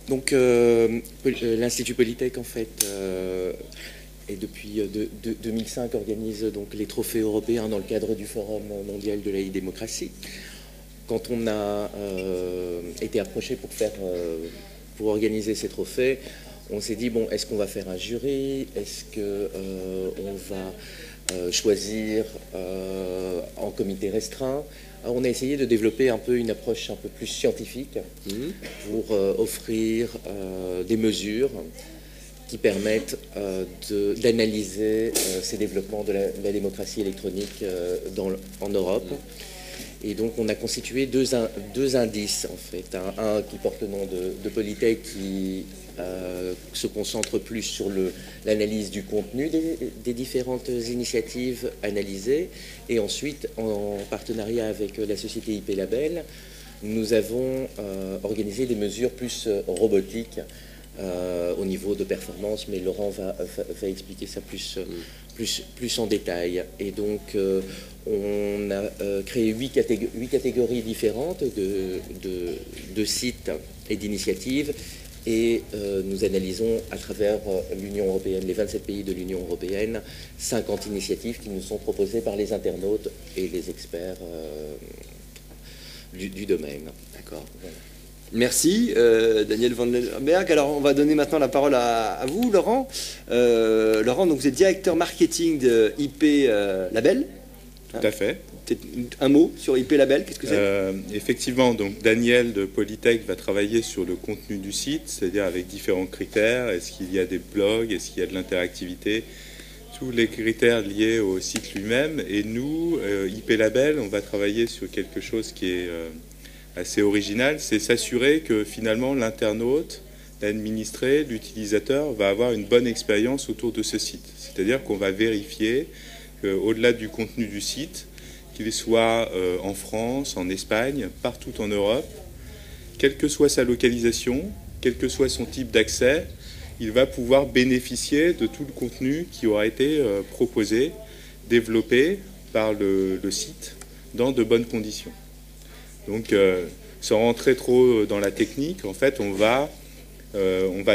Donc, l'Institut Polytech, en fait, et depuis 2005, organise donc les trophées européens dans le cadre du Forum mondial de la e-démocratie. Quand on a été approché pour organiser ces trophées, on s'est dit, bon, est-ce qu'on va faire un jury? Est-ce qu'on va choisir en comité restreint? Alors, on a essayé de développer un peu une approche un peu plus scientifique pour offrir des mesures qui permettent d'analyser ces développements de la démocratie électronique en Europe. Et donc on a constitué deux indices en fait. Un qui porte le nom de Polytech qui se concentre plus sur l'analyse du contenu des différentes initiatives analysées. Et ensuite, en partenariat avec la société IP Label, nous avons organisé des mesures plus robotiques au niveau de performance, mais Laurent va expliquer ça plus en détail. Et donc, on a créé 8 catégories différentes de sites et d'initiatives, et nous analysons à travers l'Union européenne, les 27 pays de l'Union européenne, 50 initiatives qui nous sont proposées par les internautes et les experts du domaine. D'accord. Voilà. Merci Daniel Vandenberg. Alors on va donner maintenant la parole à vous, Laurent. Laurent, donc vous êtes directeur marketing de IP Label. Tout à fait. Un mot sur IP Label, qu'est-ce que c'est? Effectivement, donc Daniel de Polytech va travailler sur le contenu du site, c'est-à-dire avec différents critères. Est-ce qu'il y a des blogs? Est-ce qu'il y a de l'interactivité? Tous les critères liés au site lui-même. Et nous, IP Label, on va travailler sur quelque chose qui est assez original, c'est s'assurer que finalement l'internaute, l'administré, l'utilisateur va avoir une bonne expérience autour de ce site. C'est-à-dire qu'on va vérifier qu'au-delà du contenu du site, qu'il soit en France, en Espagne, partout en Europe, quelle que soit sa localisation, quel que soit son type d'accès, il va pouvoir bénéficier de tout le contenu qui aura été proposé, développé par le site dans de bonnes conditions. Donc, sans rentrer trop dans la technique, en fait, on va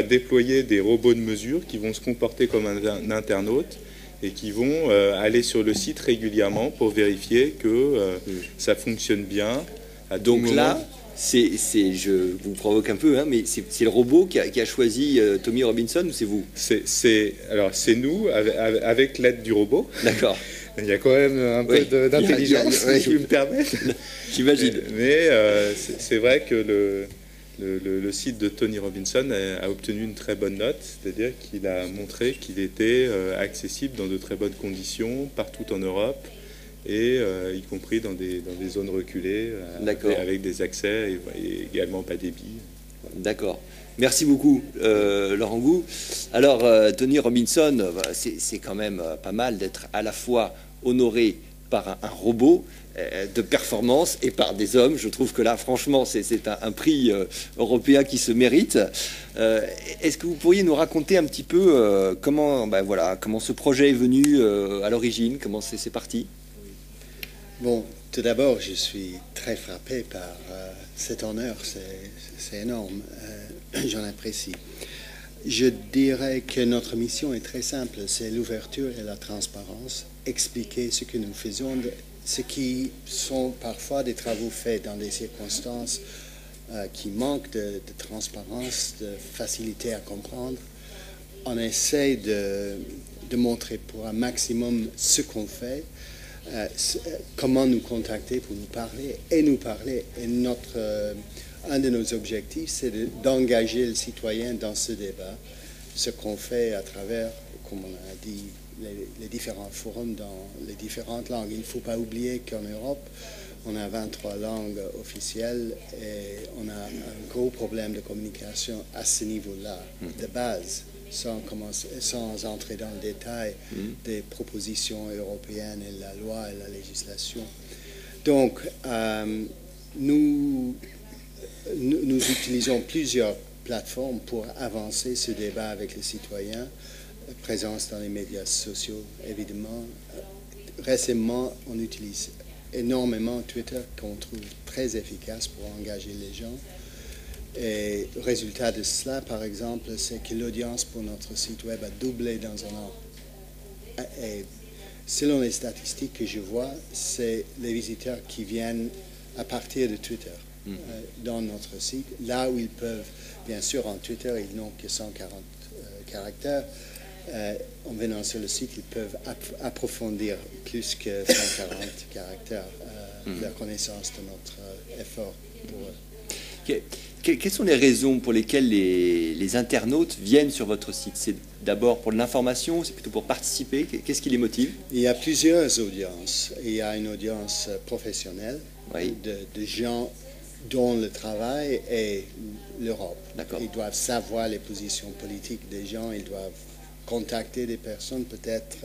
déployer des robots de mesure qui vont se comporter comme un internaute et qui vont aller sur le site régulièrement pour vérifier que ça fonctionne bien. Donc là, je vous provoque un peu, hein, mais c'est le robot qui a choisi Tommy Robinson ou c'est vous? Alors, c'est nous, avec l'aide du robot. D'accord. Il y a quand même un peu d'intelligence, si je me permets. J'imagine. Mais c'est vrai que le site de Tony Robinson a obtenu une très bonne note, c'est-à-dire qu'il a montré qu'il était accessible dans de très bonnes conditions partout en Europe, et y compris dans des zones reculées, avec des accès et également pas débit. D'accord. Merci beaucoup, Laurent Gou. Alors, Tony Robinson, c'est quand même pas mal d'être à la fois honoré par un robot de performance et par des hommes. Je trouve que là, franchement, c'est un prix européen qui se mérite. Est-ce que vous pourriez nous raconter un petit peu comment ce projet est venu à l'origine, comment c'est parti? Bon, tout d'abord, je suis très frappé par cet honneur, c'est énorme. J'en apprécie. Je dirais que notre mission est très simple, c'est l'ouverture et la transparence, expliquer ce que nous faisons, ce qui sont parfois des travaux faits dans des circonstances qui manquent de transparence, de facilité à comprendre. On essaie de montrer pour un maximum ce qu'on fait, comment nous contacter pour nous parler. Et un de nos objectifs, c'est d'engager le citoyen dans ce débat, ce qu'on fait à travers, comme on a dit, les différents forums dans les différentes langues. Il ne faut pas oublier qu'en Europe, on a 23 langues officielles et on a un gros problème de communication à ce niveau-là, de base, sans entrer dans le détail des propositions européennes et la loi et la législation. Donc, nous utilisons plusieurs plateformes pour avancer ce débat avec les citoyens, présence dans les médias sociaux, évidemment. Récemment, on utilise énormément Twitter, qu'on trouve très efficace pour engager les gens. Et le résultat de cela, par exemple, c'est que l'audience pour notre site web a doublé dans un an. Et selon les statistiques que je vois, c'est les visiteurs qui viennent à partir de Twitter dans notre site, là où ils peuvent, bien sûr, en Twitter, ils n'ont que 140 caractères. En venant sur le site, ils peuvent approfondir plus que 140 caractères la connaissance de notre effort pour eux. Quelles sont les raisons pour lesquelles les internautes viennent sur votre site? C'est d'abord pour de l'information, c'est plutôt pour participer? Qu'est-ce qui les motive? Il y a plusieurs audiences. Il y a une audience professionnelle de gens dont le travail est l'Europe. Ils doivent savoir les positions politiques des gens, ils doivent contacter des personnes, peut-être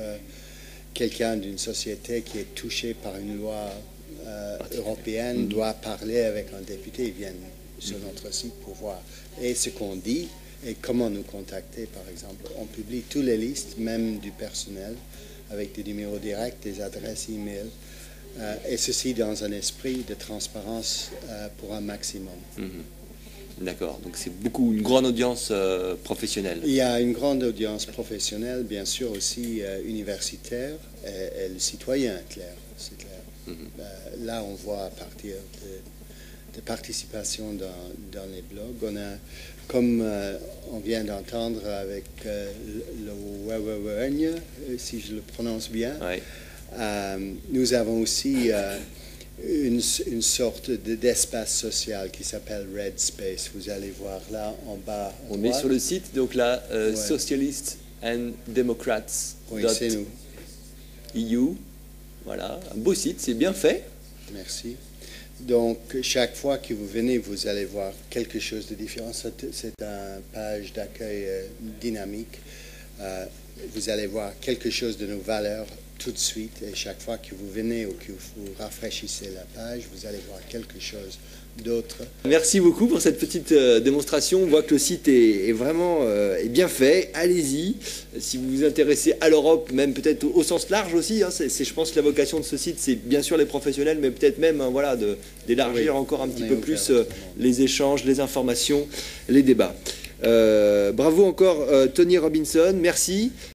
quelqu'un d'une société qui est touché par une loi européenne doit parler avec un député, ils viennent sur notre site pour voir et ce qu'on dit et comment nous contacter, par exemple. On publie toutes les listes, même du personnel, avec des numéros directs, des adresses e-mail, et ceci dans un esprit de transparence pour un maximum. D'accord, donc c'est une grande audience professionnelle. Il y a une grande audience professionnelle, bien sûr aussi universitaire, et le citoyen, c'est clair. Là, on voit à partir de participation dans les blogs. On a, comme on vient d'entendre avec le Wewewegne, si je le prononce bien, nous avons aussi une sorte d'espace social qui s'appelle Red Space. Vous allez voir là en bas. On met sur le site, donc là, Socialists and Democrats. Oui, c'est nous. EU. Voilà, un beau site, c'est bien fait. Merci. Donc, chaque fois que vous venez, vous allez voir quelque chose de différent. C'est une page d'accueil dynamique. Vous allez voir quelque chose de nos valeurs tout de suite. Et chaque fois que vous venez ou que vous rafraîchissez la page, vous allez voir quelque chose d'autre. Merci beaucoup pour cette petite démonstration. On voit que le site est vraiment est bien fait. Allez-y. Si vous vous intéressez à l'Europe, même peut-être au sens large aussi, je pense que la vocation de ce site, c'est bien sûr les professionnels, mais peut-être même d'élargir encore un petit peu plus les échanges, les informations, les débats. Bravo encore Tony Robinson. Merci.